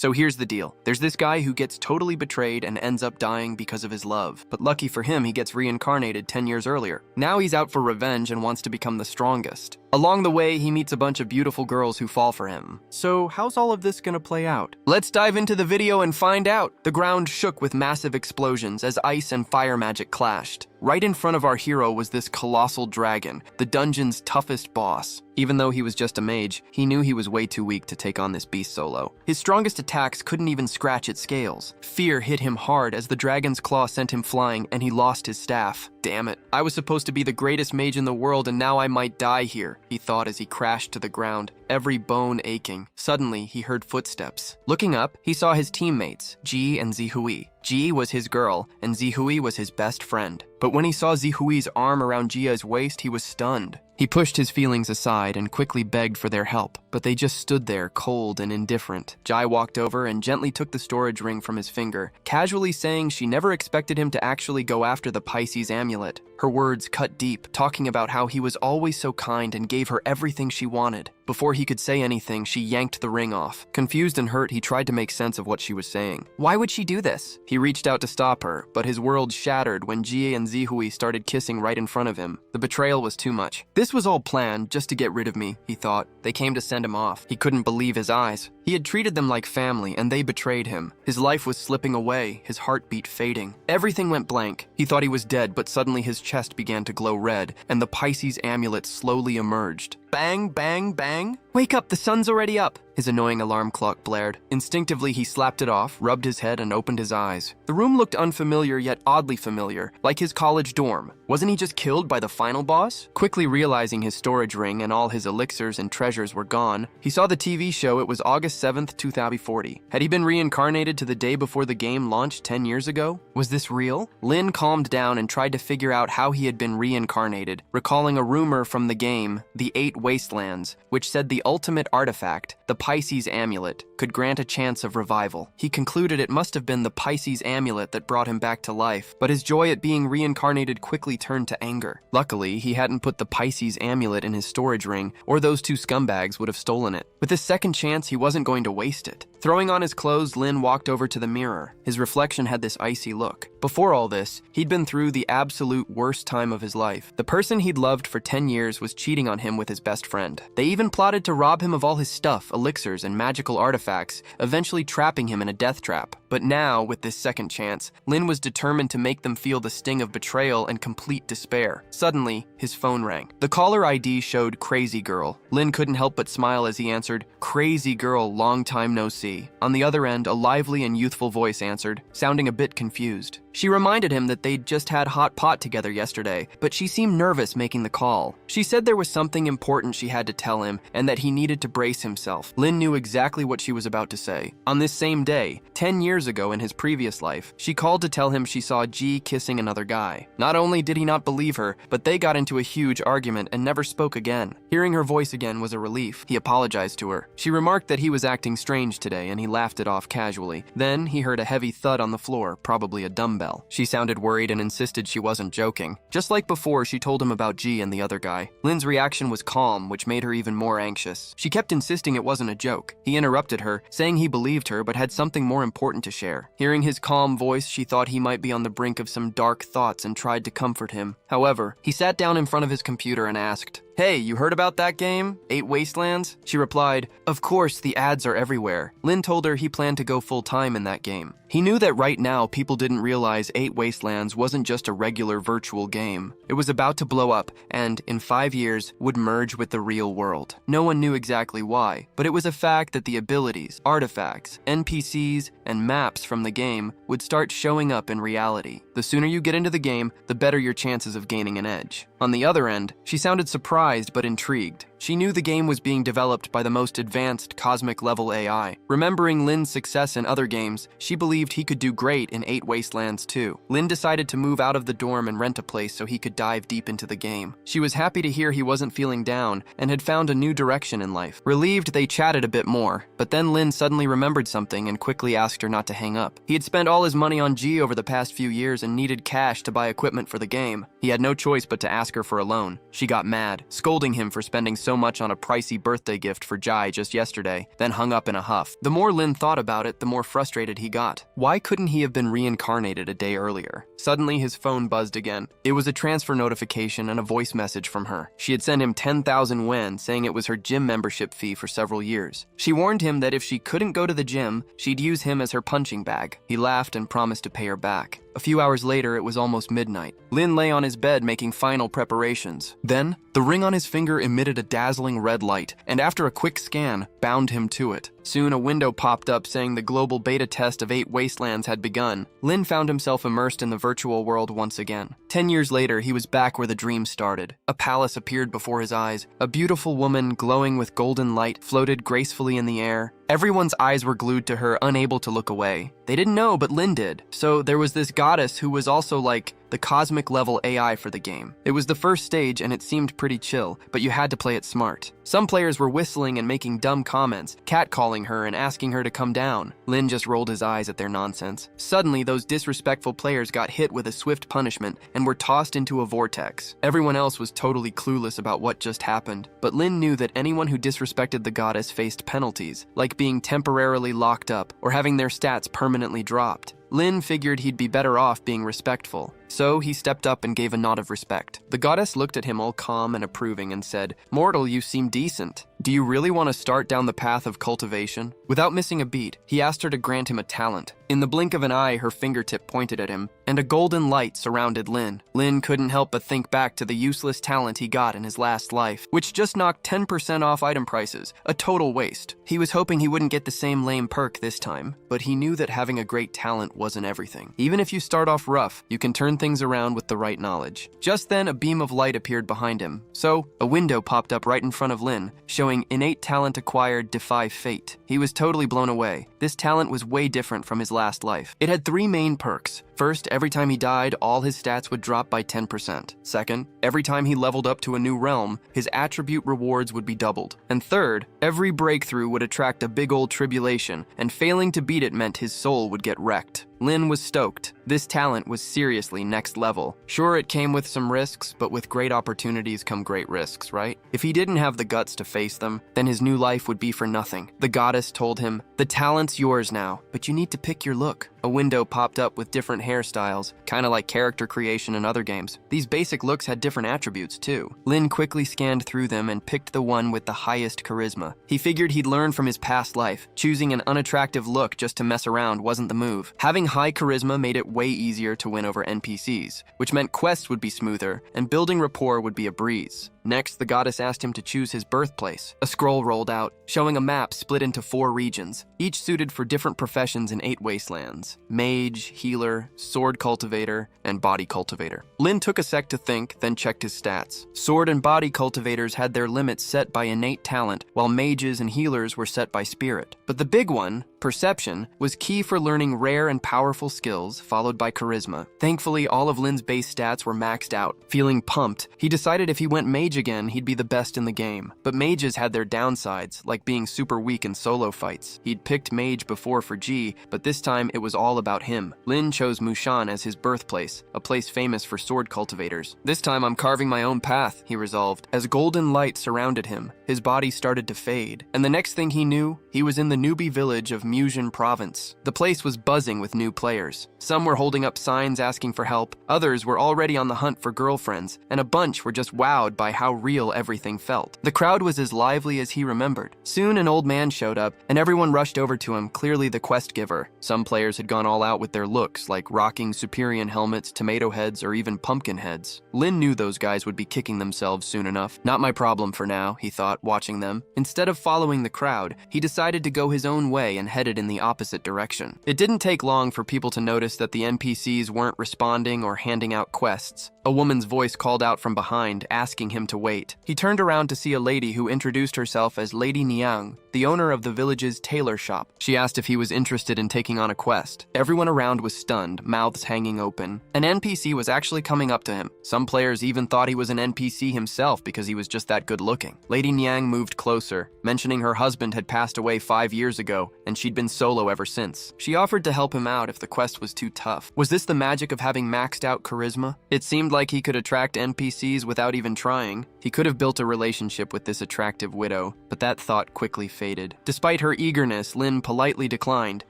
So here's the deal. There's this guy who gets totally betrayed and ends up dying because of his love. But lucky for him, he gets reincarnated 10 years earlier. Now he's out for revenge and wants to become the strongest. Along the way, he meets a bunch of beautiful girls who fall for him. So how's all of this gonna play out? Let's dive into the video and find out. The ground shook with massive explosions as ice and fire magic clashed. Right in front of our hero was this colossal dragon, the dungeon's toughest boss. Even though he was just a mage, he knew he was way too weak to take on this beast solo. His strongest attacks couldn't even scratch its scales. Fear hit him hard as the dragon's claw sent him flying and he lost his staff. Damn it. I was supposed to be the greatest mage in the world and now I might die here, he thought as he crashed to the ground, every bone aching. Suddenly, he heard footsteps. Looking up, he saw his teammates, Ji and Zihui. Ji was his girl, and Zihui was his best friend. But when he saw Zihui's arm around Jia's waist, he was stunned. He pushed his feelings aside and quickly begged for their help, but they just stood there, cold and indifferent. Jai walked over and gently took the storage ring from his finger, casually saying she never expected him to actually go after the Pisces amulet. Her words cut deep, talking about how he was always so kind and gave her everything she wanted. Before he could say anything, she yanked the ring off. Confused and hurt, he tried to make sense of what she was saying. Why would she do this? He reached out to stop her, but his world shattered when Jie and Zihui started kissing right in front of him. The betrayal was too much. This was all planned just to get rid of me, he thought. They came to send him off. He couldn't believe his eyes. He had treated them like family, and they betrayed him. His life was slipping away, his heartbeat fading. Everything went blank. He thought he was dead, but suddenly his chest began to glow red, and the Pisces amulet slowly emerged. Bang, bang, bang. Wake up, the sun's already up. His annoying alarm clock blared. Instinctively, he slapped it off, rubbed his head, and opened his eyes. The room looked unfamiliar yet oddly familiar, like his college dorm. Wasn't he just killed by the final boss? Quickly realizing his storage ring and all his elixirs and treasures were gone, he saw the TV show. It was August 7th, 2040. Had he been reincarnated to the day before the game launched 10 years ago? Was this real? Lin calmed down and tried to figure out how he had been reincarnated, recalling a rumor from the game, The Eight Wastelands, which said the ultimate artifact, the Pisces amulet, could grant a chance of revival. He concluded it must have been the Pisces amulet that brought him back to life, but his joy at being reincarnated quickly turned to anger. Luckily, he hadn't put the Pisces amulet in his storage ring, or those two scumbags would have stolen it. With his second chance, he wasn't going to waste it. Throwing on his clothes, Lin walked over to the mirror. His reflection had this icy look. Before all this, he'd been through the absolute worst time of his life. The person he'd loved for 10 years was cheating on him with his best friend. They even plotted to rob him of all his stuff, elixirs, and magical artifacts, eventually trapping him in a death trap. But now, with this second chance, Lin was determined to make them feel the sting of betrayal and complete despair. Suddenly, his phone rang. The caller ID showed Crazy Girl. Lin couldn't help but smile as he answered, "Crazy Girl, long time no see." On the other end, a lively and youthful voice answered, sounding a bit confused. She reminded him that they'd just had hot pot together yesterday, but she seemed nervous making the call. She said there was something important she had to tell him and that he needed to brace himself. Lin knew exactly what she was about to say. On this same day, 10 years ago in his previous life, she called to tell him she saw Ji kissing another guy. Not only did he not believe her, but they got into a huge argument and never spoke again. Hearing her voice again was a relief. He apologized to her. She remarked that he was acting strange today and he laughed it off casually. Then he heard a heavy thud on the floor, probably a dumbbell. She sounded worried and insisted she wasn't joking. Just like before, she told him about Ji and the other guy. Lin's reaction was calm, which made her even more anxious. She kept insisting it wasn't a joke. He interrupted her, saying he believed her but had something more important to share. Hearing his calm voice, she thought he might be on the brink of some dark thoughts and tried to comfort him. However, he sat down in front of his computer and asked, "Hey, you heard about that game? 8 Wastelands?" She replied, "Of course, the ads are everywhere." Lin told her he planned to go full-time in that game. He knew that right now people didn't realize 8 Wastelands wasn't just a regular virtual game. It was about to blow up and, in 5 years, would merge with the real world. No one knew exactly why, but it was a fact that the abilities, artifacts, NPCs, and maps from the game would start showing up in reality. The sooner you get into the game, the better your chances of gaining an edge. On the other end, she sounded surprised but intrigued. She knew the game was being developed by the most advanced cosmic-level AI. Remembering Lin's success in other games, she believed he could do great in 8 Wastelands too. Lin decided to move out of the dorm and rent a place so he could dive deep into the game. She was happy to hear he wasn't feeling down and had found a new direction in life. Relieved, they chatted a bit more, but then Lin suddenly remembered something and quickly asked her not to hang up. He had spent all his money on G over the past few years and needed cash to buy equipment for the game. He had no choice but to ask her for a loan. She got mad, scolding him for spending so so much on a pricey birthday gift for Jai just yesterday, then hung up in a huff. The more Lin thought about it, the more frustrated he got. Why couldn't he have been reincarnated a day earlier? Suddenly, his phone buzzed again. It was a transfer notification and a voice message from her. She had sent him 10,000 wen, saying it was her gym membership fee for several years. She warned him that if she couldn't go to the gym, she'd use him as her punching bag. He laughed and promised to pay her back. A few hours later, it was almost midnight. Lin lay on his bed making final preparations. Then, the ring on his finger emitted a dazzling red light, and after a quick scan, bound him to it. Soon, a window popped up saying the global beta test of 8 wastelands had begun. Lin found himself immersed in the virtual world once again. 10 years later, he was back where the dream started. A palace appeared before his eyes. A beautiful woman, glowing with golden light, floated gracefully in the air. Everyone's eyes were glued to her, unable to look away. They didn't know, but Lin did. So there was this goddess who was also like the cosmic level AI for the game. It was the first stage and it seemed pretty chill, but you had to play it smart. Some players were whistling and making dumb comments, catcalling her and asking her to come down. Lin just rolled his eyes at their nonsense. Suddenly, those disrespectful players got hit with a swift punishment and were tossed into a vortex. Everyone else was totally clueless about what just happened, but Lin knew that anyone who disrespected the goddess faced penalties, like being temporarily locked up or having their stats permanently dropped. Lin figured he'd be better off being respectful, so he stepped up and gave a nod of respect. The goddess looked at him all calm and approving and said, "Mortal, you seem decent. Do you really want to start down the path of cultivation?" Without missing a beat, he asked her to grant him a talent. In the blink of an eye, her fingertip pointed at him, and a golden light surrounded Lin. Lin couldn't help but think back to the useless talent he got in his last life, which just knocked 10% off item prices, a total waste. He was hoping he wouldn't get the same lame perk this time, but he knew that having a great talent wasn't everything. Even if you start off rough, you can turn things around with the right knowledge. Just then, a beam of light appeared behind him, so a window popped up right in front of Lin, showing innate talent acquired defy fate. He was totally blown away. This talent was way different from his last life. It had 3 main perks. First, every time he died, all his stats would drop by 10%. Second, every time he leveled up to a new realm, his attribute rewards would be doubled. And third, every breakthrough would attract a big old tribulation, and failing to beat it meant his soul would get wrecked. Lin was stoked. This talent was seriously next level. Sure, it came with some risks, but with great opportunities come great risks, right? If he didn't have the guts to face them, then his new life would be for nothing. The goddess told him, "The talent's yours now, but you need to pick your look." A window popped up with different hairstyles, kind of like character creation in other games. These basic looks had different attributes too. Lin quickly scanned through them and picked the one with the highest charisma. He figured he'd learn from his past life. Choosing an unattractive look just to mess around wasn't the move. Having high charisma made it way easier to win over NPCs, which meant quests would be smoother and building rapport would be a breeze. Next, the goddess asked him to choose his birthplace. A scroll rolled out, showing a map split into 4 regions, each suited for different professions in 8 wastelands: mage, healer, sword cultivator, and body cultivator. Lin took a sec to think, then checked his stats. Sword and body cultivators had their limits set by innate talent, while mages and healers were set by spirit. But the big one, perception, was key for learning rare and powerful skills, followed by charisma. Thankfully, all of Lin's base stats were maxed out. Feeling pumped, he decided if he went mage again, he'd be the best in the game. But mages had their downsides, like being super weak in solo fights. He'd picked mage before for G, but this time it was all about him. Lin chose Mushan as his birthplace, a place famous for sword cultivators. "This time I'm carving my own path," he resolved. As golden light surrounded him, his body started to fade, and the next thing he knew, he was in the newbie village of Musian province. The place was buzzing with new players. Some were holding up signs asking for help, others were already on the hunt for girlfriends, and a bunch were just wowed by how real everything felt. The crowd was as lively as he remembered. Soon an old man showed up, and everyone rushed over to him, clearly the quest giver. Some players had gone all out with their looks, like rocking Superior helmets, tomato heads, or even pumpkin heads. Lin knew those guys would be kicking themselves soon enough. Not my problem for now, he thought, watching them. Instead of following the crowd, he decided to go his own way and headed in the opposite direction. It didn't take long for people to notice that the NPCs weren't responding or handing out quests. A woman's voice called out from behind, asking him to wait. He turned around to see a lady who introduced herself as Lady Niang, the owner of the village's tailor shop. She asked if he was interested in taking on a quest. Everyone around was stunned, mouths hanging open. An NPC was actually coming up to him. Some players even thought he was an NPC himself because he was just that good looking. Lady Niang moved closer, mentioning her husband had passed away 5 years ago, and she'd been solo ever since. She offered to help him out if the quest was too tough. Was this the magic of having maxed out charisma? It seemed like he could attract NPCs without even trying. He could have built a relationship with this attractive widow, but that thought quickly faded. Despite her eagerness, Lin politely declined,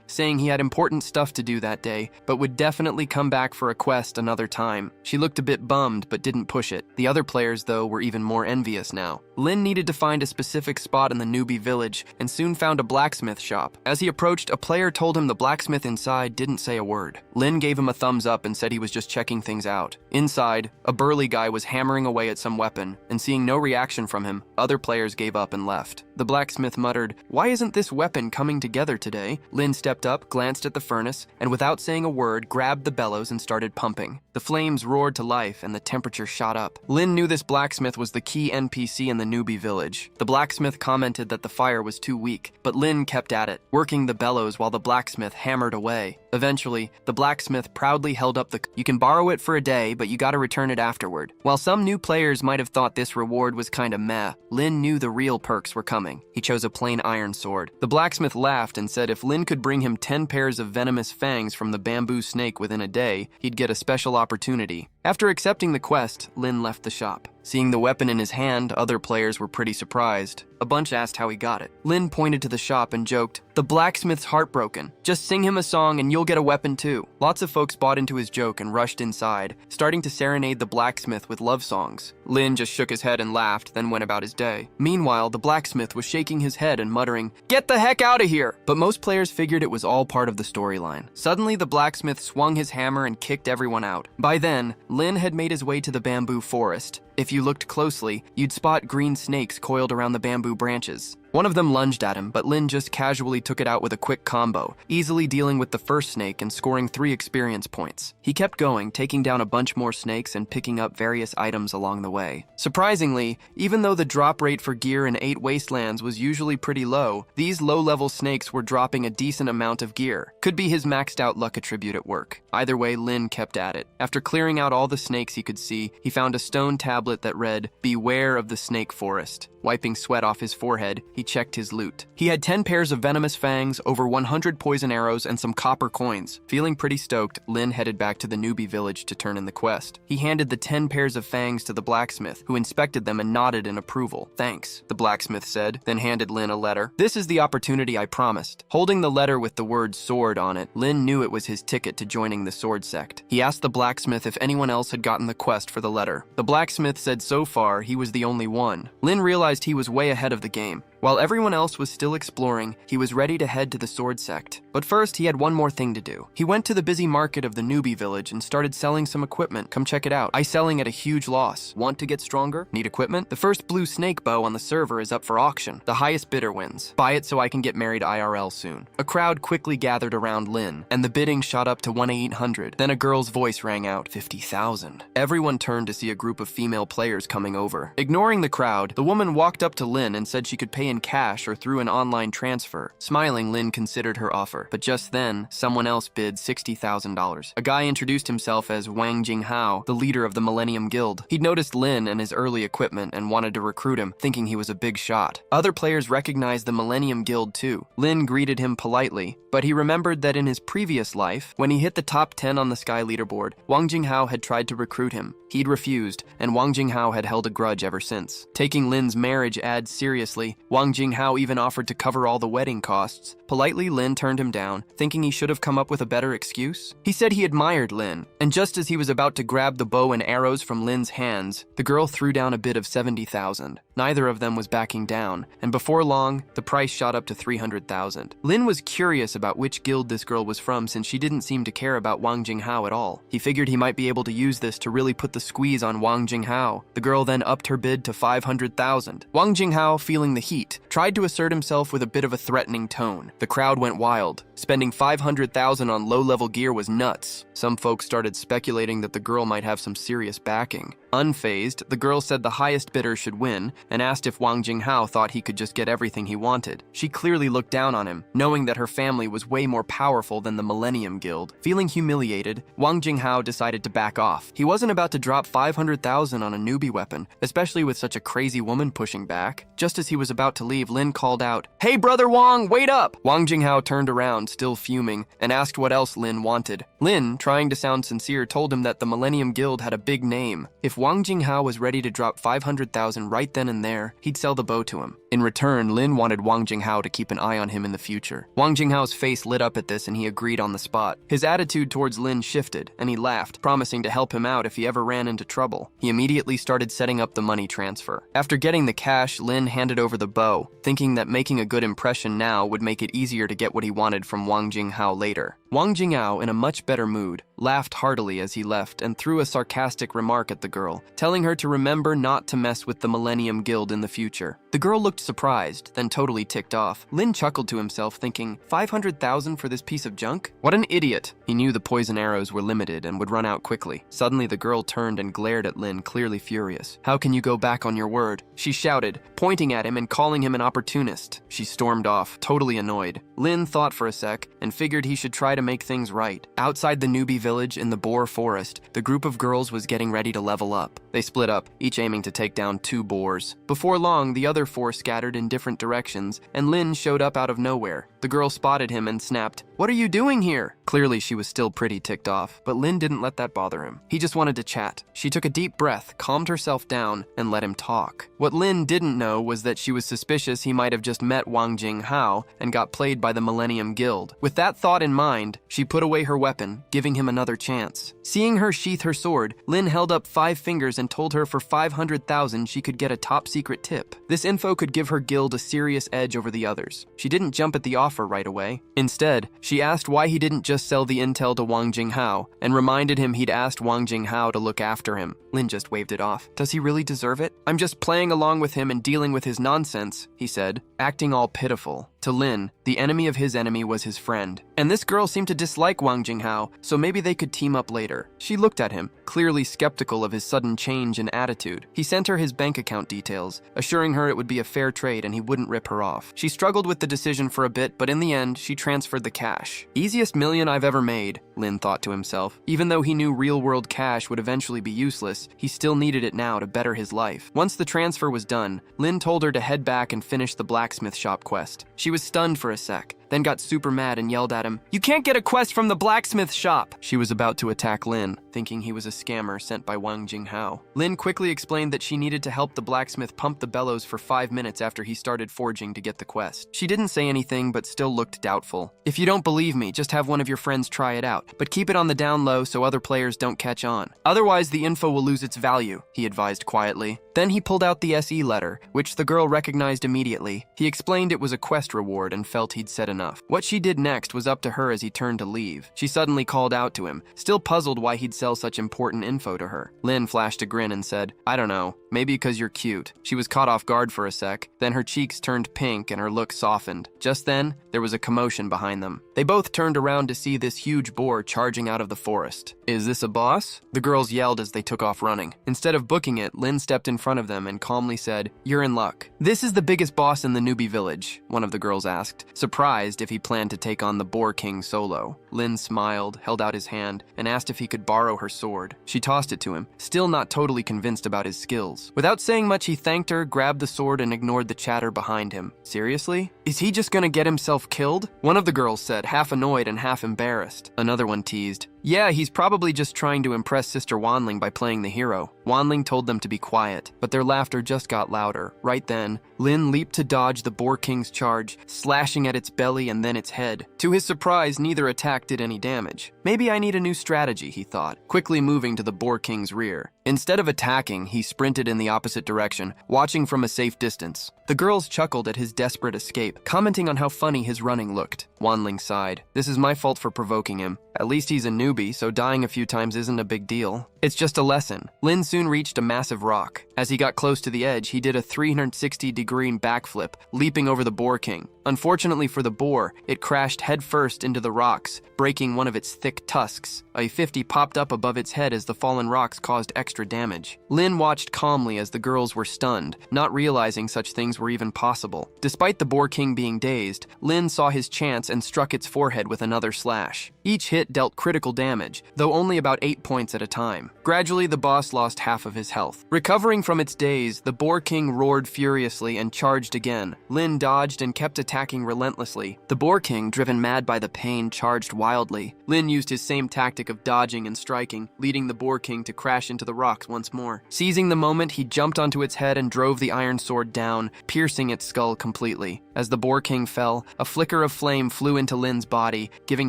saying he had important stuff to do that day, but would definitely come back for a quest another time. She looked a bit bummed, but didn't push it. The other players, though, were even more envious now. Lin needed to find a specific spot in the newbie village, and soon found a blacksmith shop. As he approached, a player told him the blacksmith inside didn't say a word. Lin gave him a thumbs up and said he was just checking things out. Inside, a burly guy was hammering away at some weapon, and seeing no reaction from him, other players gave up and left. The blacksmith muttered, "Why isn't this weapon coming together today?" Lin stepped up, glanced at the furnace, and without saying a word, grabbed the bellows and started pumping. The flames roared to life, and the temperature shot up. Lin knew this blacksmith was the key NPC in the newbie village. The blacksmith commented that the fire was too weak, but Lin kept at it, working the bellows while the blacksmith hammered away. Eventually, the blacksmith proudly held up the "You can borrow it for a day, but you gotta return it afterward." While some new players might have thought this reward was kinda meh, Lin knew the real perks were coming. He chose a plain iron sword. The blacksmith laughed and said if Lin could bring him 10 pairs of venomous fangs from the bamboo snake within a day, he'd get a special opportunity. After accepting the quest, Lin left the shop. Seeing the weapon in his hand, other players were pretty surprised. A bunch asked how he got it. Lin pointed to the shop and joked, "The blacksmith's heartbroken. Just sing him a song and you'll get a weapon too." Lots of folks bought into his joke and rushed inside, starting to serenade the blacksmith with love songs. Lin just shook his head and laughed, then went about his day. Meanwhile, the blacksmith was shaking his head and muttering, "Get the heck out of here!" But most players figured it was all part of the storyline. Suddenly, the blacksmith swung his hammer and kicked everyone out. By then, Lin had made his way to the bamboo forest. If you looked closely, you'd spot green snakes coiled around the bamboo branches. One of them lunged at him, but Lin just casually took it out with a quick combo, easily dealing with the first snake and scoring 3 experience points. He kept going, taking down a bunch more snakes and picking up various items along the way. Surprisingly, even though the drop rate for gear in 8 Wastelands was usually pretty low, these low-level snakes were dropping a decent amount of gear. Could be his maxed out luck attribute at work. Either way, Lin kept at it. After clearing out all the snakes he could see, he found a stone tablet that read, "Beware of the snake forest." Wiping sweat off his forehead, he checked his loot. He had 10 pairs of venomous fangs, over 100 poison arrows, and some copper coins. Feeling pretty stoked, Lin headed back to the newbie village to turn in the quest. He handed the 10 pairs of fangs to the blacksmith, who inspected them and nodded in approval. "Thanks," the blacksmith said, then handed Lin a letter. "This is the opportunity I promised." Holding the letter with the word sword on it, Lin knew it was his ticket to joining the sword sect. He asked the blacksmith if anyone else had gotten the quest for the letter. The blacksmith said so far he was the only one. Lin realized he was way ahead of the game. While everyone else was still exploring, he was ready to head to the sword sect. But first, he had one more thing to do. He went to the busy market of the newbie village and started selling some equipment. "Come check it out. I'm selling at a huge loss. Want to get stronger? Need equipment? The first blue snake bow on the server is up for auction. The highest bidder wins. Buy it so I can get married IRL soon." A crowd quickly gathered around Lin, and the bidding shot up to 1-800. Then a girl's voice rang out, 50,000. Everyone turned to see a group of female players coming over. Ignoring the crowd, the woman walked up to Lin and said she could pay in cash or through an online transfer. Smiling, Lin considered her offer. But just then, someone else bid $60,000. A guy introduced himself as Wang Jinghao, the leader of the Millennium Guild. He'd noticed Lin and his early equipment and wanted to recruit him, thinking he was a big shot. Other players recognized the Millennium Guild too. Lin greeted him politely, but he remembered that in his previous life, when he hit the top 10 on the Sky leaderboard, Wang Jinghao had tried to recruit him. He'd refused, and Wang Jinghao had held a grudge ever since. Taking Lin's marriage ad seriously, Wang Jinghao even offered to cover all the wedding costs. Politely, Lin turned him down, thinking he should have come up with a better excuse. He said he admired Lin, and just as he was about to grab the bow and arrows from Lin's hands, the girl threw down a bid of 70,000. Neither of them was backing down, and before long, the price shot up to 300,000. Lin was curious about which guild this girl was from since she didn't seem to care about Wang Jinghao at all. He figured he might be able to use this to really put the squeeze on Wang Jinghao. The girl then upped her bid to 500,000. Wang Jinghao, feeling the heat, tried to assert himself with a bit of a threatening tone. The crowd went wild. Spending 500,000 on low-level gear was nuts. Some folks started speculating that the girl might have some serious backing. Unfazed, the girl said the highest bidder should win and asked if Wang Jinghao thought he could just get everything he wanted. She clearly looked down on him, knowing that her family was way more powerful than the Millennium Guild. Feeling humiliated, Wang Jinghao decided to back off. He wasn't about to drop 500,000 on a newbie weapon, especially with such a crazy woman pushing back. Just as he was about to leave, Lin called out, "Hey brother Wang, wait up!" Wang Jinghao turned around, around, still fuming, and asked what else Lin wanted. Lin, trying to sound sincere, told him that the Millennium Guild had a big name. If Wang Jinghao was ready to drop 500,000 right then and there, he'd sell the bow to him. In return, Lin wanted Wang Jinghao to keep an eye on him in the future. Wang Jinghao's face lit up at this and he agreed on the spot. His attitude towards Lin shifted, and he laughed, promising to help him out if he ever ran into trouble. He immediately started setting up the money transfer. After getting the cash, Lin handed over the bow, thinking that making a good impression now would make it easier to get what he wanted from Wang Jinghao later. Wang Jinghao, in a much better mood, laughed heartily as he left and threw a sarcastic remark at the girl, telling her to remember not to mess with the Millennium Guild in the future. The girl looked surprised, then totally ticked off. Lin chuckled to himself, thinking, 500,000 for this piece of junk? What an idiot! He knew the poison arrows were limited and would run out quickly. Suddenly the girl turned and glared at Lin, clearly furious. How can you go back on your word? She shouted, pointing at him and calling him an opportunist. She stormed off, totally annoyed. Lin thought for a sec and figured he should try to make things right. Outside the newbie village in the boar forest, the group of girls was getting ready to level up. They split up, each aiming to take down 2 boars. Before long, the other 4 scattered in different directions, and Lin showed up out of nowhere. The girl spotted him and snapped, "What are you doing here?" Clearly, she was still pretty ticked off, but Lin didn't let that bother him. He just wanted to chat. She took a deep breath, calmed herself down, and let him talk. What Lin didn't know was that she was suspicious he might have just met Wang Jinghao and got played by the Millennium Guild. With that thought in mind, she put away her weapon, giving him another chance. Seeing her sheath her sword, Lin held up 5 fingers and told her for 500,000 she could get a top-secret tip. This info could give her guild a serious edge over the others. She didn't jump at the offer right away. Instead, she asked why he didn't just sell the intel to Wang Jinghao, and reminded him he'd asked Wang Jinghao to look after him. Lin just waved it off. Does he really deserve it? I'm just playing along with him and dealing with his nonsense, he said, acting all pitiful. To Lin, the enemy of his enemy was his friend. And this girl seemed to dislike Wang Jinghao, so maybe they could team up later. She looked at him, clearly skeptical of his sudden change in attitude. He sent her his bank account details, assuring her it would be a fair trade and he wouldn't rip her off. She struggled with the decision for a bit, but in the end, she transferred the cash. Easiest million I've ever made, Lin thought to himself. Even though he knew real-world cash would eventually be useless, he still needed it now to better his life. Once the transfer was done, Lin told her to head back and finish the blacksmith shop quest. She was stunned for a sec, then got super mad and yelled at him, "You can't get a quest from the blacksmith shop!" She was about to attack Lin, thinking he was a scammer sent by Wang Jinghao. Lin quickly explained that she needed to help the blacksmith pump the bellows for 5 minutes after he started forging to get the quest. She didn't say anything, but still looked doubtful. If you don't believe me, just have one of your friends try it out, but keep it on the down low so other players don't catch on. Otherwise, the info will lose its value, he advised quietly. Then he pulled out the SE letter, which the girl recognized immediately. He explained it was a quest reward and felt he'd said enough. What she did next was up to her as he turned to leave. She suddenly called out to him, still puzzled why he'd sell such important info to her. Lin flashed a grin and said, "I don't know, maybe because you're cute." She was caught off guard for a sec, then her cheeks turned pink and her look softened. Just then, there was a commotion behind them. They both turned around to see this huge boar charging out of the forest. "Is this a boss?" The girls yelled as they took off running. Instead of booking it, Lin stepped in front of them and calmly said, "You're in luck." "This is the biggest boss in the newbie village," one of the girls asked, surprised if he planned to take on the Boar King solo. Lin smiled, held out his hand, and asked if he could borrow her sword. She tossed it to him, still not totally convinced about his skills. Without saying much, he thanked her, grabbed the sword, and ignored the chatter behind him. Seriously? Is he just gonna get himself killed? One of the girls said, half annoyed and half embarrassed. Another one teased, "Yeah, he's probably just trying to impress Sister Wanling by playing the hero." Wanling told them to be quiet, but their laughter just got louder. Right then, Lin leaped to dodge the Boar King's charge, slashing at its belly and then its head. To his surprise, neither attack did any damage. Maybe I need a new strategy, he thought, quickly moving to the Boar King's rear. Instead of attacking, he sprinted in the opposite direction, watching from a safe distance. The girls chuckled at his desperate escape, commenting on how funny his running looked. Wanling sighed. "This is my fault for provoking him. At least he's a newbie, so dying a few times isn't a big deal. It's just a lesson." Lin soon reached a massive rock. As he got close to the edge, he did a 360-degree backflip, leaping over the Boar King. Unfortunately for the boar, it crashed headfirst into the rocks, breaking one of its thick tusks. A 50 popped up above its head as the fallen rocks caused extra extra damage. Lin watched calmly as the girls were stunned, not realizing such things were even possible. Despite the Boar King being dazed, Lin saw his chance and struck its forehead with another slash. Each hit dealt critical damage, though only about 8 points at a time. Gradually, the boss lost half of his health. Recovering from its daze, the Boar King roared furiously and charged again. Lin dodged and kept attacking relentlessly. The Boar King, driven mad by the pain, charged wildly. Lin used his same tactic of dodging and striking, leading the Boar King to crash into the rocks once more. Seizing the moment, he jumped onto its head and drove the iron sword down, piercing its skull completely. As the Boar King fell, a flicker of flame flew into Lin's body, giving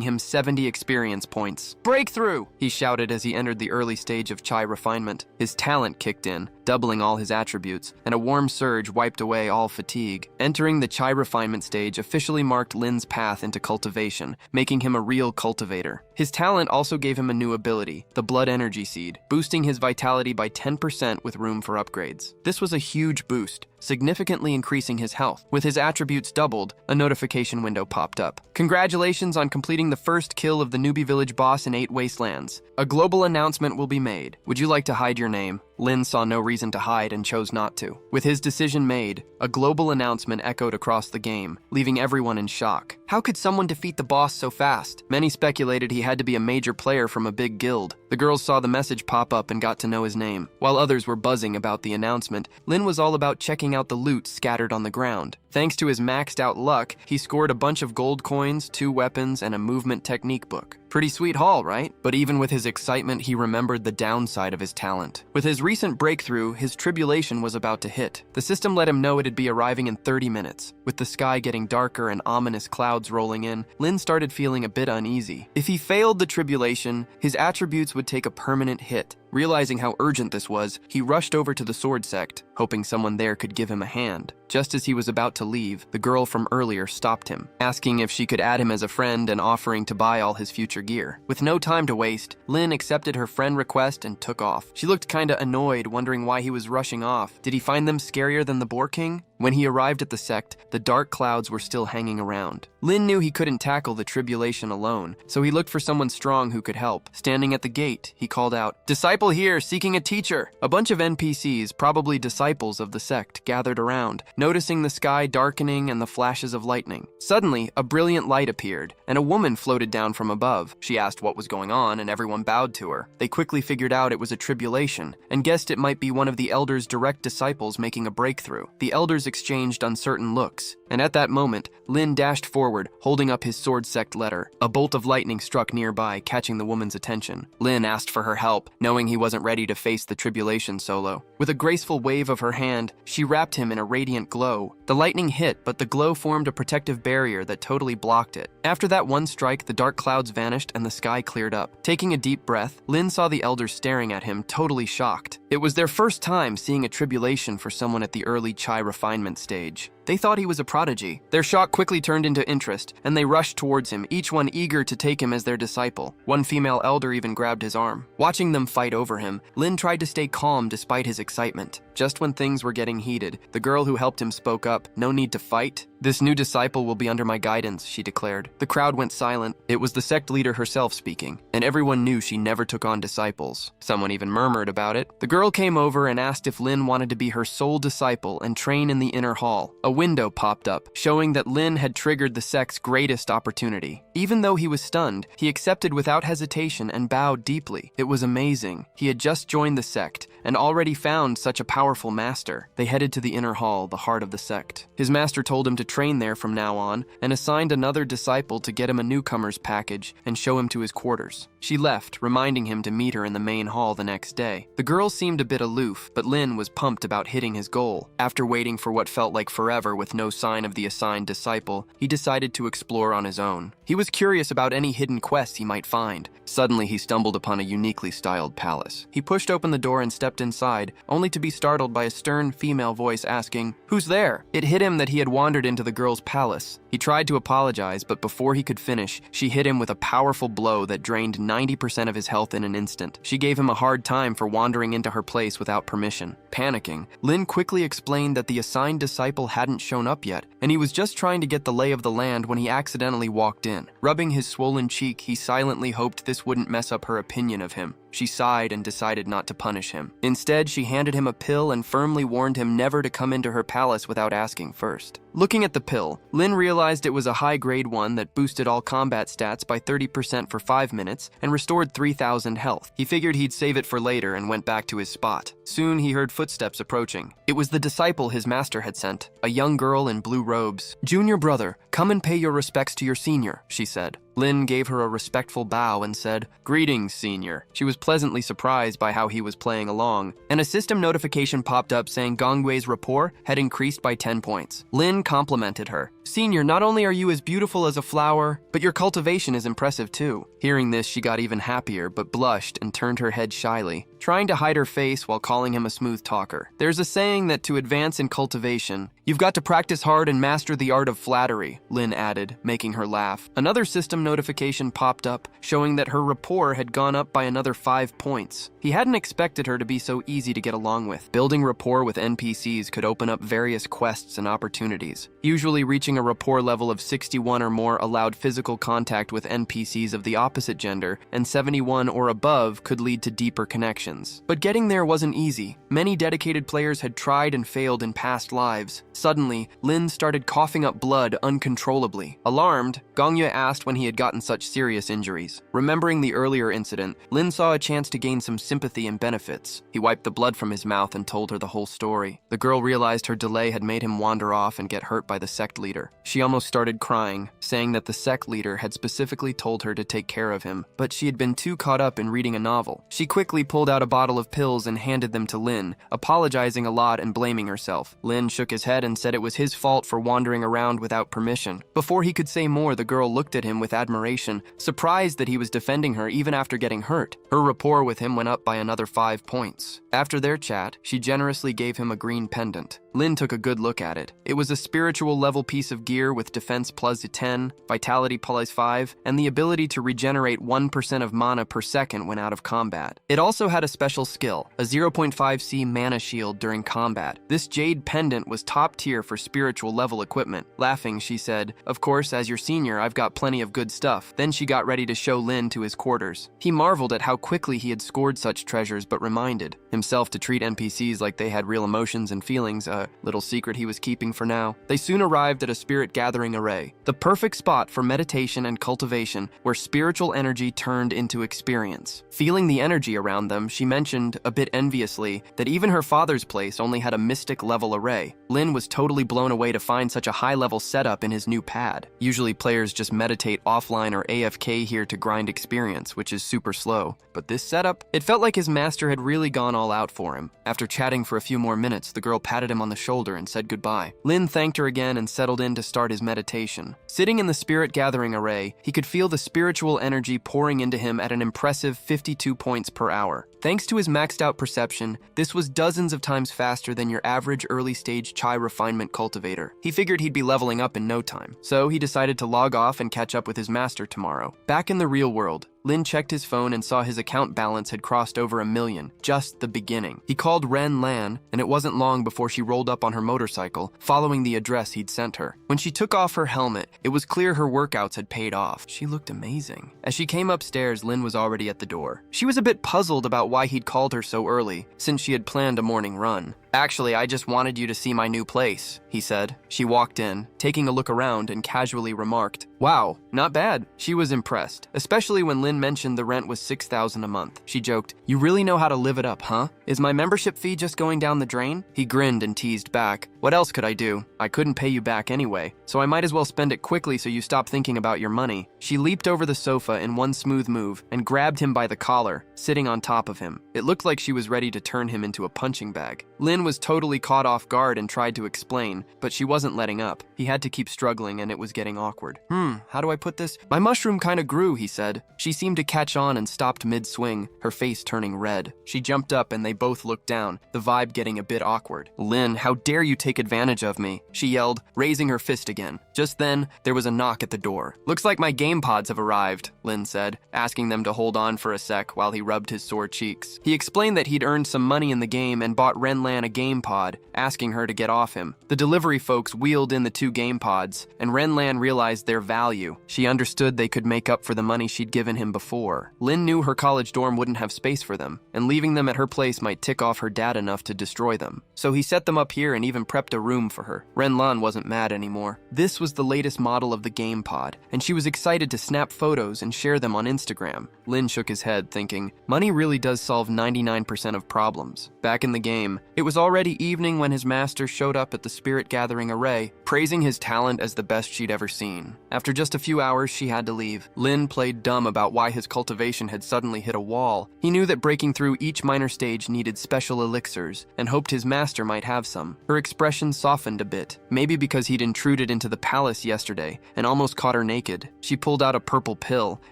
him 70 experience points. "Breakthrough!" he shouted as he entered the early stage of Chai refinement. His talent kicked in, doubling all his attributes, and a warm surge wiped away all fatigue. Entering the Chai refinement stage officially marked Lin's path into cultivation, making him a real cultivator. His talent also gave him a new ability, the Blood Energy Seed, boosting his vitality by 10% with room for upgrades. This was a huge boost, significantly increasing his health. With his attributes doubled, a notification window popped up. "Congratulations on completing the first kill of the newbie village boss in 8 Wastelands. A global announcement will be made. Would you like to hide your name?" Lin saw no reason to hide and chose not to. With his decision made, a global announcement echoed across the game, leaving everyone in shock. How could someone defeat the boss so fast? Many speculated he had to be a major player from a big guild. The girls saw the message pop up and got to know his name. While others were buzzing about the announcement, Lin was all about checking out the loot scattered on the ground. Thanks to his maxed out luck, he scored a bunch of gold coins, 2 weapons, and a movement technique book. Pretty sweet haul, right? But even with his excitement, he remembered the downside of his talent. With his recent breakthrough, his tribulation was about to hit. The system let him know it'd be arriving in 30 minutes. With the sky getting darker and ominous clouds rolling in, Lin started feeling a bit uneasy. If he failed the tribulation, his attributes would take a permanent hit. Realizing how urgent this was, he rushed over to the sword sect, hoping someone there could give him a hand. Just as he was about to leave, the girl from earlier stopped him, asking if she could add him as a friend and offering to buy all his future gear. With no time to waste, Lin accepted her friend request and took off. She looked kinda annoyed, wondering why he was rushing off. Did he find them scarier than the Boar King? When he arrived at the sect, the dark clouds were still hanging around. Lin knew he couldn't tackle the tribulation alone, so he looked for someone strong who could help. Standing at the gate, he called out, "Disciple here, seeking a teacher." A bunch of NPCs, probably disciples of the sect, gathered around, noticing the sky darkening and the flashes of lightning. Suddenly, a brilliant light appeared, and a woman floated down from above. She asked what was going on, and everyone bowed to her. They quickly figured out it was a tribulation, and guessed it might be one of the Elder's direct disciples making a breakthrough. The Elders exchanged uncertain looks, and at that moment, Lin dashed forward, holding up his sword sect letter. A bolt of lightning struck nearby, catching the woman's attention. Lin asked for her help, knowing he wasn't ready to face the tribulation solo. With a graceful wave of her hand, she wrapped him in a radiant glow. The lightning hit, but the glow formed a protective barrier that totally blocked it. After that one strike, the dark clouds vanished and the sky cleared up. Taking a deep breath, Lin saw the Elders staring at him, totally shocked. It was their first time seeing a tribulation for someone at the early Chai refinement stage. They thought he was a prodigy. Their shock quickly turned into interest, and they rushed towards him, each one eager to take him as their disciple. One female elder even grabbed his arm. Watching them fight over him, Lin tried to stay calm despite his excitement. Just when things were getting heated, the girl who helped him spoke up. "No need to fight. This new disciple will be under my guidance," she declared. The crowd went silent. It was the sect leader herself speaking, and everyone knew she never took on disciples. Someone even murmured about it. The girl came over and asked if Lin wanted to be her sole disciple and train in the inner hall. A window popped up, showing that Lin had triggered the sect's greatest opportunity. Even though he was stunned, he accepted without hesitation and bowed deeply. It was amazing. He had just joined the sect and already found such a powerful master. They headed to the inner hall, the heart of the sect. His master told him to train there from now on and assigned another disciple to get him a newcomer's package and show him to his quarters. She left, reminding him to meet her in the main hall the next day. The girl seemed a bit aloof, but Lin was pumped about hitting his goal. After waiting for what felt like forever with no sign of the assigned disciple, he decided to explore on his own. He was curious about any hidden quests he might find. Suddenly, he stumbled upon a uniquely styled palace. He pushed open the door and stepped inside, only to be startled by a stern female voice asking, "Who's there?" It hit him that he had wandered into the girl's palace. He tried to apologize, but before he could finish, she hit him with a powerful blow that drained 90% of his health in an instant. She gave him a hard time for wandering into her place without permission. Panicking, Lin quickly explained that the assigned disciple hadn't shown up yet, and he was just trying to get the lay of the land when he accidentally walked in. Rubbing his swollen cheek, he silently hoped this this wouldn't mess up her opinion of him. She sighed and decided not to punish him. Instead, she handed him a pill and firmly warned him never to come into her palace without asking first. Looking at the pill, Lin realized it was a high-grade one that boosted all combat stats by 30% for 5 minutes and restored 3,000 health. He figured he'd save it for later and went back to his spot. Soon, he heard footsteps approaching. It was the disciple his master had sent, a young girl in blue robes. "Junior brother, come and pay your respects to your senior," she said. Lin gave her a respectful bow and said, "Greetings, senior." She was pleasantly surprised by how he was playing along, and a system notification popped up saying Gongwei's rapport had increased by 10 points. Lin complimented her. "Senior, not only are you as beautiful as a flower, but your cultivation is impressive too." Hearing this, she got even happier, but blushed and turned her head shyly, trying to hide her face while calling him a smooth talker. There's a saying that to advance in cultivation, you've got to practice hard and master the art of flattery, Lin added, making her laugh. Another system notification popped up, showing that her rapport had gone up by another 5 points. He hadn't expected her to be so easy to get along with. Building rapport with NPCs could open up various quests and opportunities. Usually reaching a rapport level of 61 or more allowed physical contact with NPCs of the opposite gender, and 71 or above could lead to deeper connections. But getting there wasn't easy. Many dedicated players had tried and failed in past lives. Suddenly, Lin started coughing up blood uncontrollably. Alarmed, Gongye asked when he had gotten such serious injuries. Remembering the earlier incident, Lin saw a chance to gain some sympathy and benefits. He wiped the blood from his mouth and told her the whole story. The girl realized her delay had made him wander off and get hurt by the sect leader. She almost started crying, saying that the sect leader had specifically told her to take care of him, but she had been too caught up in reading a novel. She quickly pulled out a bottle of pills and handed them to Lin, apologizing a lot and blaming herself. Lin shook his head and said it was his fault for wandering around without permission. Before he could say more, the girl looked at him with admiration, surprised that he was defending her even after getting hurt. Her rapport with him went up by another 5 points. After their chat, she generously gave him a green pendant. Lin took a good look at it. It was a spiritual level piece of gear with defense plus 10, vitality plus 5, and the ability to regenerate 1% of mana per second when out of combat. It also had a special skill, a 0.5c mana shield during combat. This jade pendant was top tier for spiritual level equipment. Laughing, she said, "Of course, as your senior, I've got plenty of good stuff." Then she got ready to show Lin to his quarters. He marveled at how quickly he had scored such treasures, but reminded himself to treat NPCs like they had real emotions and feelings, a little secret he was keeping for now. They soon arrived at a spirit gathering array, the perfect spot for meditation and cultivation, where spiritual energy turned into experience. Feeling the energy around them, she mentioned, a bit enviously, that even her father's place only had a mystic level array. Lin was totally blown away to find such a high-level setup in his new pad. Usually players just meditate offline or AFK here to grind experience, which is super slow. But this setup, it felt like his master had really gone all out for him. After chatting for a few more minutes, the girl patted him on the shoulder and said goodbye. Lin thanked her again and settled in to start his meditation. Sitting in the spirit gathering array, he could feel the spiritual energy pouring into him at an impressive 52 points per hour. Thanks to his maxed out perception, this was dozens of times faster than your average early stage chai refinement cultivator. He figured he'd be leveling up in no time, so he decided to log off and catch up with his master tomorrow. Back in the real world, Lin checked his phone and saw his account balance had crossed over 1 million, just the beginning. He called Ren Lan, and it wasn't long before she rolled up on her motorcycle, following the address he'd sent her. When she took off her helmet, it was clear her workouts had paid off. She looked amazing. As she came upstairs, Lin was already at the door. She was a bit puzzled about why he'd called her so early, since she had planned a morning run. "Actually, I just wanted you to see my new place," he said. She walked in, taking a look around, and casually remarked, "Wow, not bad." She was impressed, especially when Lin mentioned the rent was 6,000 a month. She joked, "You really know how to live it up, huh? Is my membership fee just going down the drain?" He grinned and teased back, "What else could I do? I couldn't pay you back anyway, so I might as well spend it quickly so you stop thinking about your money." She leaped over the sofa in one smooth move and grabbed him by the collar, sitting on top of him. It looked like she was ready to turn him into a punching bag. Lin was totally caught off guard and tried to explain, but she wasn't letting up. He had to keep struggling and it was getting awkward. How do I put this? "My mushroom kinda grew," he said. She seemed to catch on and stopped mid-swing, her face turning red. She jumped up and they both looked down, the vibe getting a bit awkward. "Lin, how dare you take advantage of me?" she yelled, raising her fist again. Just then, there was a knock at the door. "Looks like my game pods have arrived," Lin said, asking them to hold on for a sec while he rubbed his sore cheeks. He explained that he'd earned some money in the game and bought Renlan a game pod, asking her to get off him. The delivery folks wheeled in the 2 game pods, and Renlan realized their value. She understood they could make up for the money she'd given him before. Lin knew her college dorm wouldn't have space for them, and leaving them at her place might tick off her dad enough to destroy them. So he set them up here and even prepped a room for her. Renlan wasn't mad anymore. This was the latest model of the game pod, and she was excited to snap photos and share them on Instagram. Lin shook his head, thinking, money really does solve 99% of problems. Back in the game, it was already evening when his master showed up at the spirit gathering array, praising his talent as the best she'd ever seen. After just a few hours, she had to leave. Lin played dumb about why his cultivation had suddenly hit a wall. He knew that breaking through each minor stage needed special elixirs, and hoped his master might have some. Her expression softened a bit, maybe because he'd intruded into the palace yesterday and almost caught her naked. She pulled out a purple pill,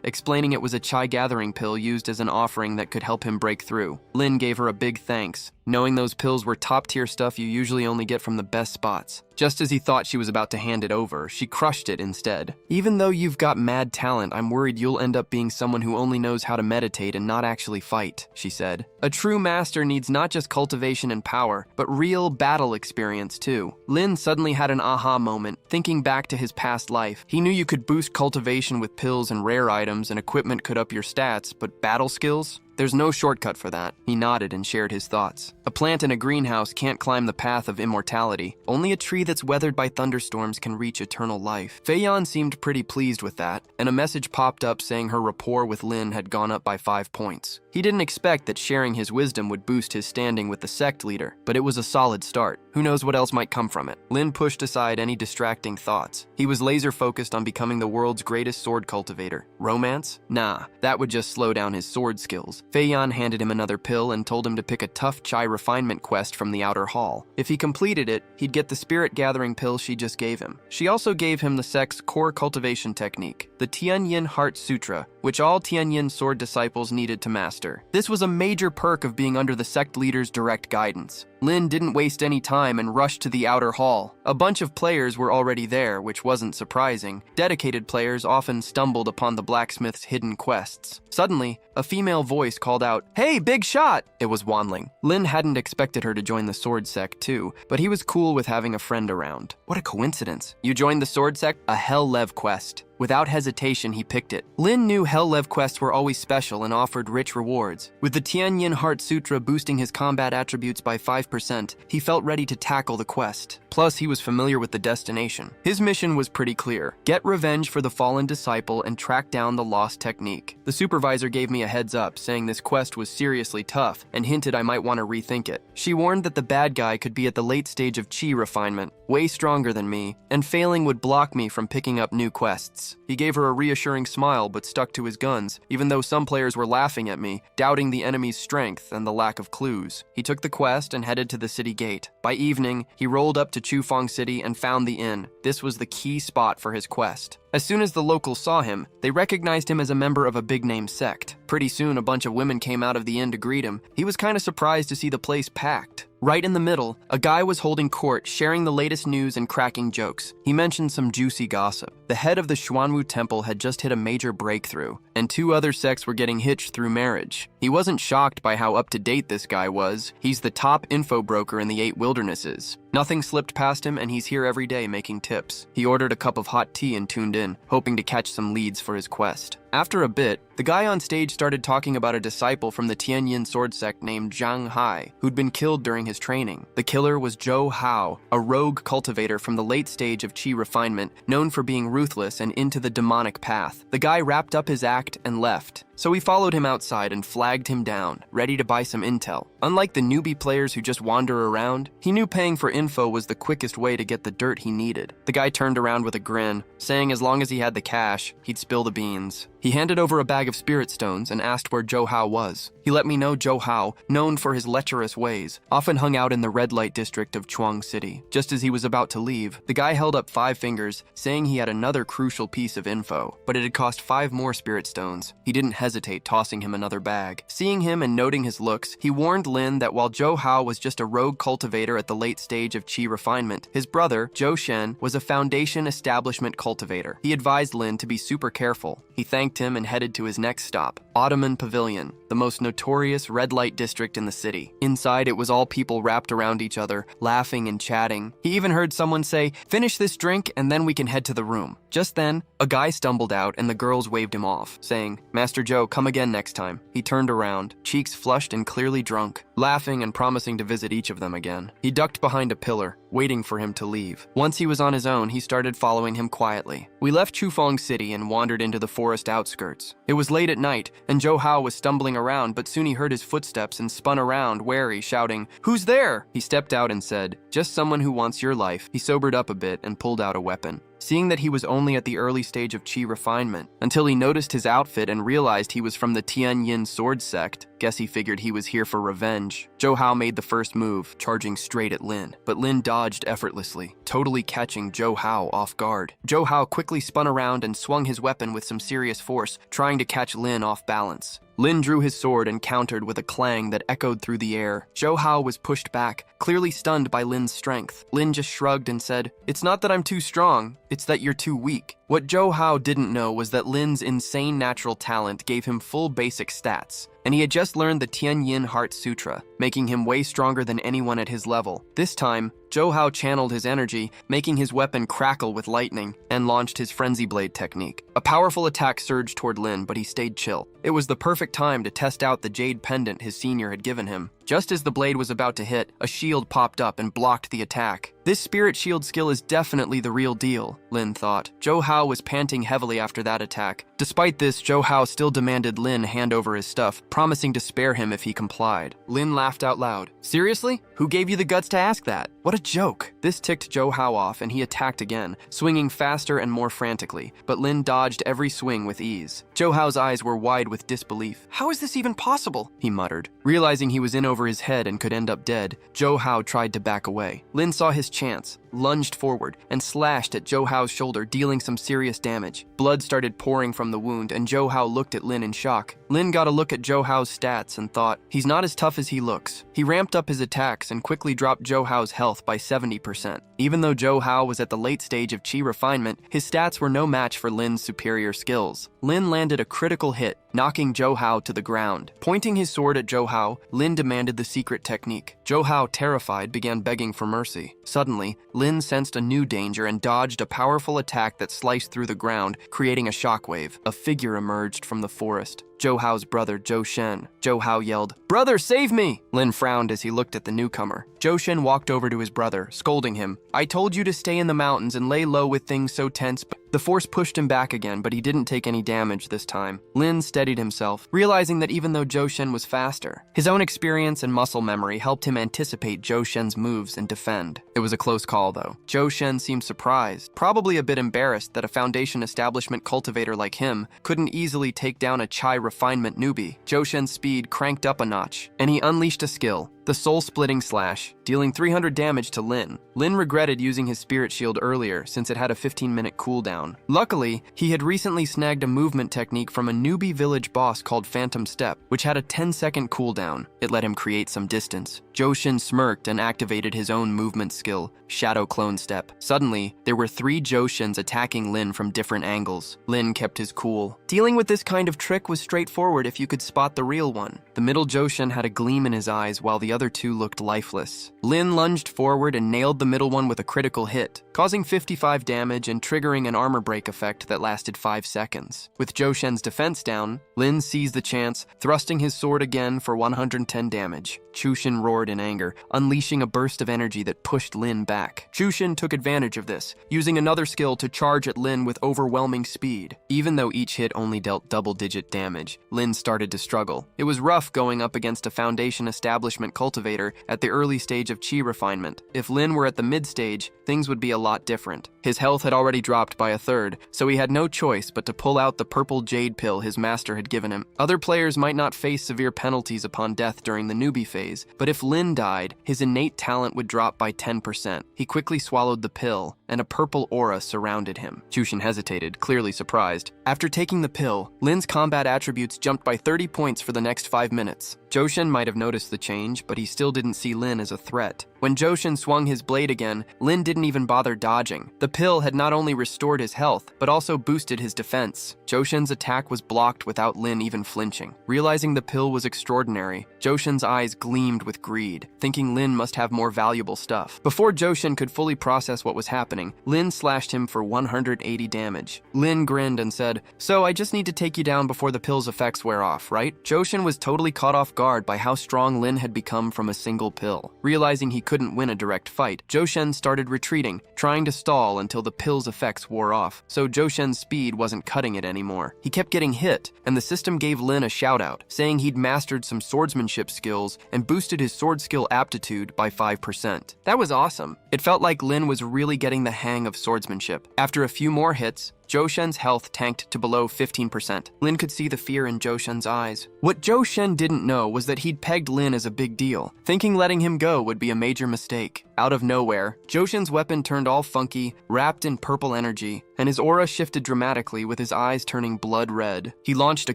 explaining it was a chai gathering pill used as an offering that could help him break through. Lin gave her a big thanks, knowing those pills were top-tier stuff you usually only get from the best spots. Just as he thought she was about to hand it over, she crushed it instead. Even though you've got mad talent, I'm worried you'll end up being someone who only knows how to meditate and not actually fight, she said. A true master needs not just cultivation and power, but real battle experience too. Lin suddenly had an aha moment, thinking back to his past life. He knew you could boost cultivation with pills and rare items, and equipment could up your stats, but battle skills? There's no shortcut for that. He nodded and shared his thoughts. A plant in a greenhouse can't climb the path of immortality. Only a tree that's weathered by thunderstorms can reach eternal life. Feiyan seemed pretty pleased with that, and a message popped up saying her rapport with Lin had gone up by 5 points. He didn't expect that sharing his wisdom would boost his standing with the sect leader, but it was a solid start. Who knows what else might come from it? Lin pushed aside any distracting thoughts. He was laser-focused on becoming the world's greatest sword cultivator. Romance? Nah, that would just slow down his sword skills. Feiyan handed him another pill and told him to pick a tough chai refinement quest from the outer hall. If he completed it, he'd get the spirit gathering pill she just gave him. She also gave him the sect's core cultivation technique, the Tianyin Heart Sutra, which all Tianyin sword disciples needed to master. This was a major perk of being under the sect leader's direct guidance. Lin didn't waste any time and rushed to the outer hall. A bunch of players were already there, which wasn't surprising. Dedicated players often stumbled upon the blacksmith's hidden quests. Suddenly, a female voice called out, "Hey, big shot!" It was Wanling. Lin hadn't expected her to join the sword sect too, but he was cool with having a friend around. What a coincidence. You joined the sword sect? A Hell Lev quest. Without hesitation, he picked it. Lin knew Hell Lev quests were always special and offered rich rewards. With the Tianyin Heart Sutra boosting his combat attributes by 5%, he felt ready to tackle the quest. Plus, he was familiar with the destination. His mission was pretty clear. Get revenge for the fallen disciple and track down the lost technique. The supervisor gave me a heads up, saying this quest was seriously tough, and hinted I might want to rethink it. She warned that the bad guy could be at the late stage of chi refinement, way stronger than me, and failing would block me from picking up new quests. He gave her a reassuring smile but stuck to his guns, even though some players were laughing at me, doubting the enemy's strength and the lack of clues. He took the quest and headed to the city gate. By evening, he rolled up to Chufeng City and found the inn. This was the key spot for his quest. As soon as the locals saw him, they recognized him as a member of a big-name sect. Pretty soon, a bunch of women came out of the inn to greet him. He was kind of surprised to see the place packed. Right in the middle, a guy was holding court, sharing the latest news and cracking jokes. He mentioned some juicy gossip. The head of the Xuanwu Temple had just hit a major breakthrough, and 2 other sects were getting hitched through marriage. He wasn't shocked by how up-to-date this guy was. He's the top info broker in the 8 wildernesses. Nothing slipped past him, and he's here every day making tips. He ordered a cup of hot tea and tuned in, hoping to catch some leads for his quest. After a bit, the guy on stage started talking about a disciple from the Tianyin sword sect named Zhang Hai, who'd been killed during his training. The killer was Zhou Hao, a rogue cultivator from the late stage of chi refinement, known for being ruthless and into the demonic path. The guy wrapped up his act and left. So we followed him outside and flagged him down, ready to buy some intel. Unlike the newbie players who just wander around, he knew paying for info was the quickest way to get the dirt he needed. The guy turned around with a grin, saying as long as he had the cash, he'd spill the beans. He handed over a bag of spirit stones and asked where Zhou Hao was. He let me know Zhou Hao, known for his lecherous ways, often hung out in the red light district of Chuang City. Just as he was about to leave, the guy held up 5 fingers, saying he had another crucial piece of info, but it had cost 5 more spirit stones. He didn't hesitate, tossing him another bag. Seeing him and noting his looks, he warned Lin that while Zhou Hao was just a rogue cultivator at the late stage of chi refinement, his brother, Zhou Shen, was a foundation establishment cultivator. He advised Lin to be super careful. He thanked him and headed to his next stop, Ottoman Pavilion, the most notorious red light district in the city. Inside, it was all people wrapped around each other, laughing and chatting. He even heard someone say, "Finish this drink and then we can head to the room." Just then, a guy stumbled out and the girls waved him off, saying, "Master Joe, come again next time." He turned around, cheeks flushed and clearly drunk, laughing and promising to visit each of them again. He ducked behind a pillar, waiting for him to leave. Once he was on his own, he started following him quietly. We left Chufeng City and wandered into the forest outskirts. It was late at night, and Zhou Hao was stumbling around, but soon he heard his footsteps and spun around, wary, shouting, "Who's there?" He stepped out and said, "Just someone who wants your life." He sobered up a bit and pulled out a weapon. Seeing that he was only at the early stage of chi refinement, until he noticed his outfit and realized he was from the Tianyin sword sect, guess he figured he was here for revenge. Zhou Hao made the first move, charging straight at Lin, but Lin dodged effortlessly, totally catching Zhou Hao off guard. Zhou Hao quickly spun around and swung his weapon with some serious force, trying to catch Lin off balance. Lin drew his sword and countered with a clang that echoed through the air. Zhou Hao was pushed back, clearly stunned by Lin's strength. Lin just shrugged and said, "It's not that I'm too strong, it's that you're too weak." What Zhou Hao didn't know was that Lin's insane natural talent gave him full basic stats, and he had just learned the Tianyin Heart Sutra, making him way stronger than anyone at his level. This time, Zhou Hao channeled his energy, making his weapon crackle with lightning, and launched his Frenzy Blade technique. A powerful attack surged toward Lin, but he stayed chill. It was the perfect time to test out the jade pendant his senior had given him. Just as the blade was about to hit, a shield popped up and blocked the attack. This spirit shield skill is definitely the real deal, Lin thought. Zhou Hao was panting heavily after that attack. Despite this, Zhou Hao still demanded Lin hand over his stuff, promising to spare him if he complied. Lin laughed out loud. "Seriously? Who gave you the guts to ask that? What a joke." This ticked Zhou Hao off and he attacked again, swinging faster and more frantically, but Lin dodged every swing with ease. Zhou Hao's eyes were wide with disbelief. "How is this even possible?" he muttered. Realizing he was in over his head and could end up dead, Zhou Hao tried to back away. Lin saw his chance, lunged forward, and slashed at Zhou Hao's shoulder, dealing some serious damage. Blood started pouring from the wound, and Zhou Hao looked at Lin in shock. Lin got a look at Zhou Hao's stats and thought, he's not as tough as he looks. He ramped up his attacks and quickly dropped Zhou Hao's health by 70%. Even though Zhou Hao was at the late stage of chi refinement, his stats were no match for Lin's superior skills. Lin landed a critical hit, knocking Zhou Hao to the ground. Pointing his sword at Zhou Hao, Lin demanded the secret technique. Zhou Hao, terrified, began begging for mercy. Suddenly, Lin sensed a new danger and dodged a powerful attack that sliced through the ground, creating a shockwave. A figure emerged from the forest. Zhou Hao's brother, Zhou Shen. Zhou Hao yelled, "Brother, save me!" Lin frowned as he looked at the newcomer. Zhou Shen walked over to his brother, scolding him. "I told you to stay in the mountains and lay low with things so tense, but..." The force pushed him back again, but he didn't take any damage this time. Lin steadied himself, realizing that even though Zhou Shen was faster, his own experience and muscle memory helped him anticipate Zhou Shen's moves and defend. It was a close call, though. Zhou Shen seemed surprised, probably a bit embarrassed that a Foundation establishment cultivator like him couldn't easily take down a chai refinement newbie. Zhou Shen's speed cranked up a notch, and he unleashed a skill, the soul-splitting slash, dealing 300 damage to Lin. Lin regretted using his spirit shield earlier since it had a 15-minute cooldown. Luckily, he had recently snagged a movement technique from a newbie village boss called Phantom Step, which had a 10-second cooldown. It let him create some distance. Zhou Shen smirked and activated his own movement skill, Shadow Clone Step. Suddenly, there were 3 Zhou Shens attacking Lin from different angles. Lin kept his cool. Dealing with this kind of trick was straightforward if you could spot the real one. The middle Zhou Shen had a gleam in his eyes while the other 2 looked lifeless. Lin lunged forward and nailed the middle one with a critical hit, causing 55 damage and triggering an armor break effect that lasted 5 seconds. With Zhou Shen's defense down, Lin seized the chance, thrusting his sword again for 110 damage. Chushin roared in anger, unleashing a burst of energy that pushed Lin back. Chushin took advantage of this, using another skill to charge at Lin with overwhelming speed. Even though each hit only dealt double-digit damage, Lin started to struggle. It was rough going up against a Foundation establishment cultivator at the early stage of chi refinement. If Lin were at the mid-stage, things would be a lot different. His health had already dropped by a third, so he had no choice but to pull out the purple jade pill his master had given him. Other players might not face severe penalties upon death during the newbie phase, but if Lin died, his innate talent would drop by 10%. He quickly swallowed the pill, and a purple aura surrounded him. Jushin hesitated, clearly surprised. After taking the pill, Lin's combat attributes jumped by 30 points for the next 5 minutes. Joshin might have noticed the change, but he still didn't see Lin as a threat. When Joshin swung his blade again, Lin didn't even bother dodging. The pill had not only restored his health, but also boosted his defense. Joshin's attack was blocked without Lin even flinching. Realizing the pill was extraordinary, Joshin's eyes gleamed with greed, thinking Lin must have more valuable stuff. Before Joshin could fully process what was happening, Lin slashed him for 180 damage. Lin grinned and said, "So I just need to take you down before the pill's effects wear off, right?" Joshin was totally caught off guard by how strong Lin had become from a single pill. Realizing he couldn't win a direct fight, Joshin started retreating, trying to stall until the pill's effects wore off, so Joshin's speed wasn't cutting it anymore. He kept getting hit, and the system gave Lin a shout-out, saying he'd mastered some swordsmanship skills and boosted his sword skill aptitude by 5%. That was awesome. It felt like Lin was really getting the hang of swordsmanship. After a few more hits, Joshin's health tanked to below 15%. Lin could see the fear in Joshin's eyes. What Joshin didn't know was that he'd pegged Lin as a big deal, thinking letting him go would be a major mistake. Out of nowhere, Joshin's weapon turned all funky, wrapped in purple energy, and his aura shifted dramatically with his eyes turning blood red. He launched a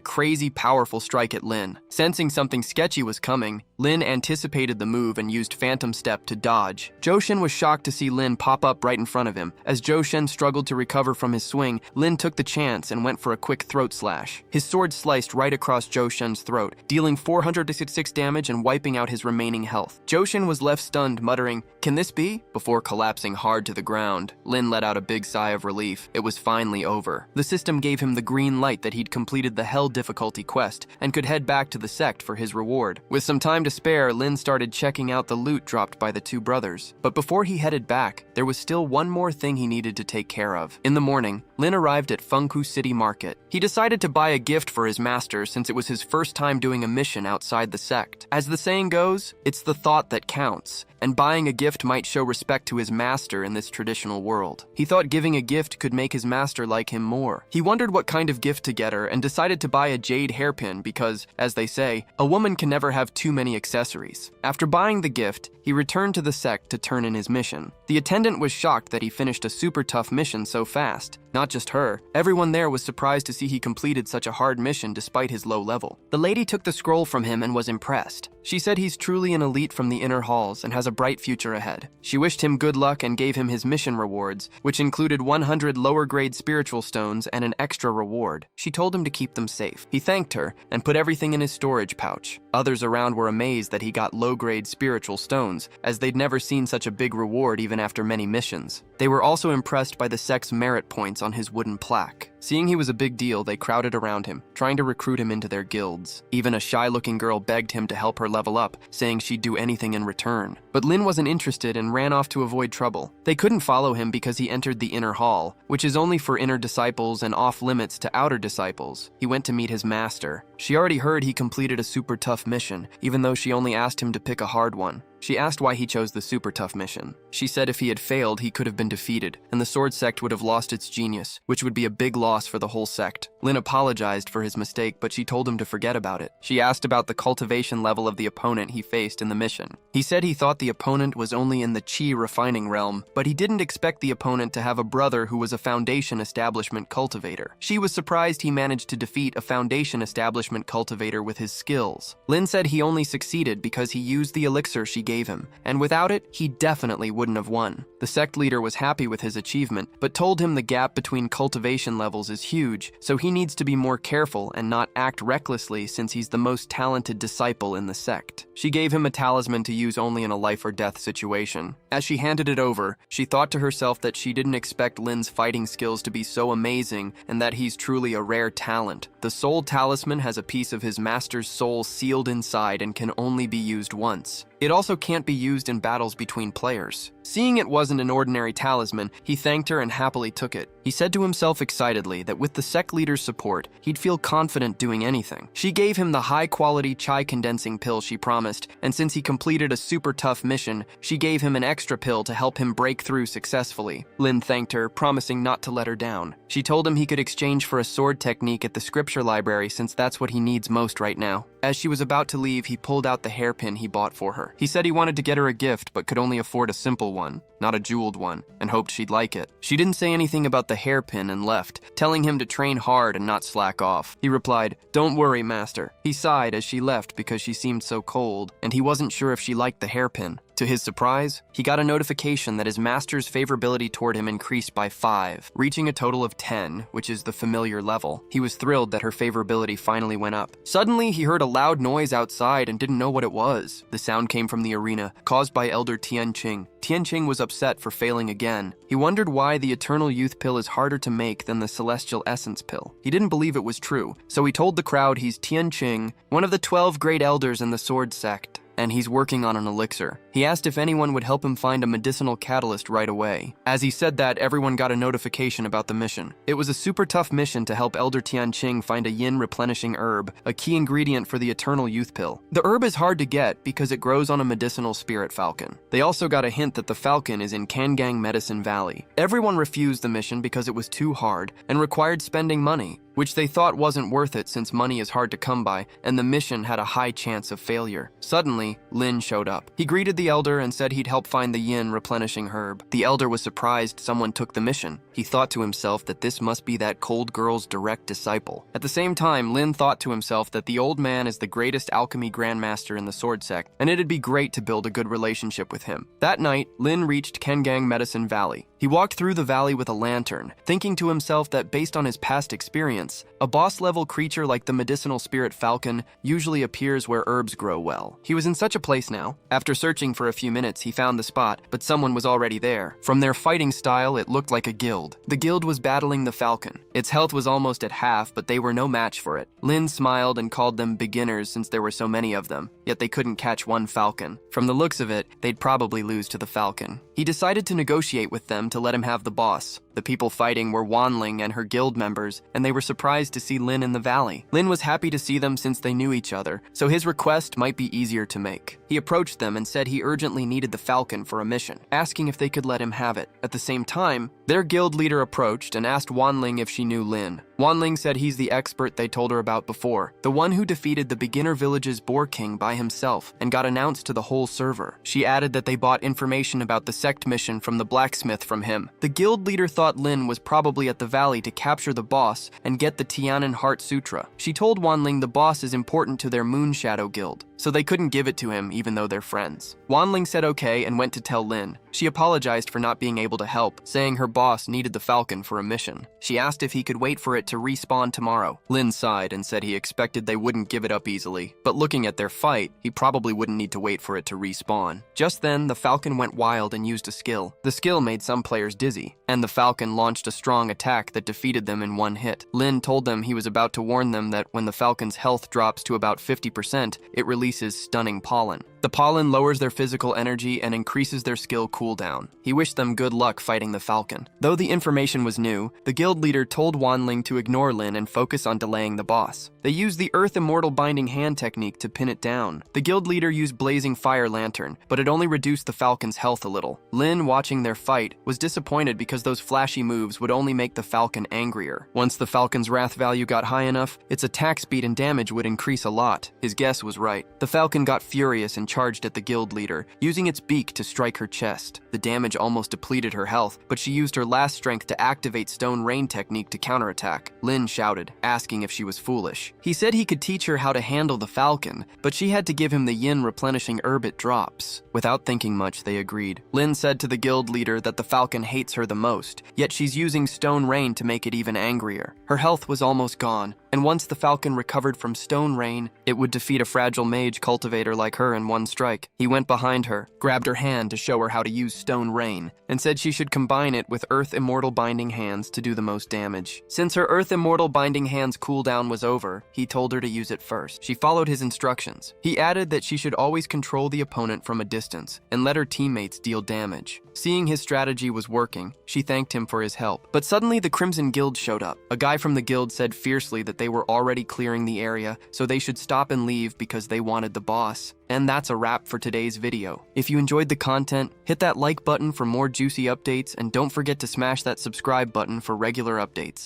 crazy powerful strike at Lin. Sensing something sketchy was coming, Lin anticipated the move and used Phantom Step to dodge. Joshin was shocked to see Lin pop up right in front of him. As Joshin struggled to recover from his swing, Lin took the chance and went for a quick throat slash. His sword sliced right across Joshin's throat, dealing 466 damage and wiping out his remaining health. Joshin was left stunned, muttering, "Can this be?" before collapsing hard to the ground. Lin let out a big sigh of relief. It was finally over. The system gave him the green light that he'd completed the Hell difficulty quest and could head back to the sect for his reward. With some time to spare, Lin started checking out the loot dropped by the two brothers. But before he headed back, there was still one more thing he needed to take care of. In the morning, Lin arrived at Fengku City Market. He decided to buy a gift for his master since it was his first time doing a mission outside the sect. As the saying goes, it's the thought that counts, and buying a gift might show respect to his master in this traditional world. He thought giving a gift could make his master like him more. He wondered what kind of gift to get her and decided to buy a jade hairpin because, as they say, a woman can never have too many accessories. After buying the gift, he returned to the sect to turn in his mission. The attendant was shocked that he finished a super tough mission so fast. Not just her, everyone there was surprised to see he completed such a hard mission despite his low level. The lady took the scroll from him and was impressed. She said he's truly an elite from the inner halls and has a bright future ahead. She wished him good luck and gave him his mission rewards, which included 100 lower-grade spiritual stones and an extra reward. She told him to keep them safe. He thanked her and put everything in his storage pouch. Others around were amazed that he got low-grade spiritual stones, as they'd never seen such a big reward even after many missions. They were also impressed by the sect's merit points on his wooden plaque. Seeing he was a big deal, they crowded around him, trying to recruit him into their guilds. Even a shy-looking girl begged him to help her level up, saying she'd do anything in return. But Lin wasn't interested and ran off to avoid trouble. They couldn't follow him because he entered the inner hall, which is only for inner disciples and off-limits to outer disciples. He went to meet his master. She already heard he completed a super tough mission, even though she only asked him to pick a hard one. She asked why he chose the super tough mission. She said if he had failed, he could have been defeated, and the sword sect would have lost its genius, which would be a big loss for the whole sect. Lin apologized for his mistake, but she told him to forget about it. She asked about the cultivation level of the opponent he faced in the mission. He said he thought the opponent was only in the chi refining realm, but he didn't expect the opponent to have a brother who was a foundation establishment cultivator. She was surprised he managed to defeat a foundation establishment cultivator with his skills. Lin said he only succeeded because he used the elixir she gave him, and without it, he definitely wouldn't have won. The sect leader was happy with his achievement, but told him the gap between cultivation levels is huge, so he needs to be more careful and not act recklessly since he's the most talented disciple in the sect. She gave him a talisman to use only in a life or death situation. As she handed it over, she thought to herself that she didn't expect Lin's fighting skills to be so amazing and that he's truly a rare talent. The soul talisman has a piece of his master's soul sealed inside and can only be used once. It also can't be used in battles between players. Seeing it wasn't an ordinary talisman, he thanked her and happily took it. He said to himself excitedly that with the sect leader's support, he'd feel confident doing anything. She gave him the high-quality chai condensing pill she promised, and since he completed a super tough mission, she gave him an extra pill to help him break through successfully. Lin thanked her, promising not to let her down. She told him he could exchange for a sword technique at the scripture library since that's what he needs most right now. As she was about to leave, he pulled out the hairpin he bought for her. He said he wanted to get her a gift, but could only afford a simple one. not a jeweled one, and hoped she'd like it. She didn't say anything about the hairpin and left, telling him to train hard and not slack off. He replied, "Don't worry, master." He sighed as she left because she seemed so cold, and he wasn't sure if she liked the hairpin. To his surprise, he got a notification that his master's favorability toward him increased by 5, reaching a total of 10, which is the familiar level. He was thrilled that her favorability finally went up. Suddenly, he heard a loud noise outside and didn't know what it was. The sound came from the arena, caused by Elder Tianqing. Tianqing was upset for failing again. He wondered why the Eternal Youth Pill is harder to make than the Celestial Essence Pill. He didn't believe it was true, so he told the crowd he's Tianqing, one of the 12 great elders in the Sword Sect, and he's working on an elixir. He asked if anyone would help him find a medicinal catalyst right away. As he said that, everyone got a notification about the mission. It was a super tough mission to help Elder Tianqing find a yin replenishing herb, a key ingredient for the Eternal Youth Pill. The herb is hard to get because it grows on a medicinal spirit falcon. They also got a hint that the falcon is in Kangang Medicine Valley. Everyone refused the mission because it was too hard and required spending money, which they thought wasn't worth it since money is hard to come by and the mission had a high chance of failure. Suddenly, Lin showed up. He greeted the elder and said he'd help find the yin replenishing herb. The elder was surprised someone took the mission. He thought to himself that this must be that cold girl's direct disciple. At the same time, Lin thought to himself that the old man is the greatest alchemy grandmaster in the Sword Sect, and it'd be great to build a good relationship with him. That night, Lin reached Kangang Medicine Valley. He walked through the valley with a lantern, thinking to himself that based on his past experience, a boss-level creature like the medicinal spirit falcon usually appears where herbs grow well. He was in such a place now. After searching for a few minutes, he found the spot, but someone was already there. From their fighting style, it looked like a guild. The guild was battling the falcon. Its health was almost at half, but they were no match for it. Lin smiled and called them beginners since there were so many of them, yet they couldn't catch one falcon. From the looks of it, they'd probably lose to the falcon. He decided to negotiate with them to let him have the boss. The people fighting were Wanling and her guild members, and they were surprised to see Lin in the valley. Lin was happy to see them since they knew each other, so his request might be easier to make. He approached them and said he urgently needed the falcon for a mission, asking if they could let him have it. At the same time, their guild leader approached and asked Wanling if she knew Lin. Wanling said he's the expert they told her about before, the one who defeated the beginner village's Boar King by himself and got announced to the whole server. She added that they bought information about the sect mission from the blacksmith from him. The guild leader thought Lin was probably at the valley to capture the boss and get the Tianan Heart Sutra. She told Wanling the boss is important to their Moon Shadow Guild, so they couldn't give it to him even though they're friends. Wanling said okay and went to tell Lin. She apologized for not being able to help, saying her boss needed the falcon for a mission. She asked if he could wait for it to respawn tomorrow. Lin sighed and said he expected they wouldn't give it up easily, but looking at their fight, he probably wouldn't need to wait for it to respawn. Just then, the falcon went wild and used a skill. The skill made some players dizzy, and the falcon launched a strong attack that defeated them in one hit. Lin told them he was about to warn them that when the falcon's health drops to about 50%, it releases stunning pollen. The pollen lowers their physical energy and increases their skill cooldown. He wished them good luck fighting the falcon. Though the information was new, the guild leader told Wanling to ignore Lin and focus on delaying the boss. They used the Earth Immortal Binding Hand technique to pin it down. The guild leader used Blazing Fire Lantern, but it only reduced the falcon's health a little. Lin, watching their fight, was disappointed because those flashy moves would only make the falcon angrier. Once the falcon's wrath value got high enough, its attack speed and damage would increase a lot. His guess was right. The falcon got furious and charged at the guild leader, using its beak to strike her chest. The damage almost depleted her health, but she used her last strength to activate Stone Rain technique to counterattack. Lin shouted, asking if she was foolish. He said he could teach her how to handle the falcon, but she had to give him the yin replenishing herb it drops. Without thinking much, they agreed. Lin said to the guild leader that the falcon hates her the most, yet she's using Stone Rain to make it even angrier. Her health was almost gone, and once the falcon recovered from Stone Rain, it would defeat a fragile mage cultivator like her in one strike. He went behind her, grabbed her hand to show her how to use Stone Rain, and said she should combine it with Earth Immortal Binding Hands to do the most damage. Since her Earth Immortal Binding Hands cooldown was over, he told her to use it first. She followed his instructions. He added that she should always control the opponent from a distance and let her teammates deal damage. Seeing his strategy was working, she thanked him for his help. But suddenly the Crimson Guild showed up. A guy from the guild said fiercely that they were already clearing the area, so they should stop and leave because they wanted the boss. And that's a wrap for today's video. If you enjoyed the content, hit that like button for more juicy updates and don't forget to smash that subscribe button for regular updates.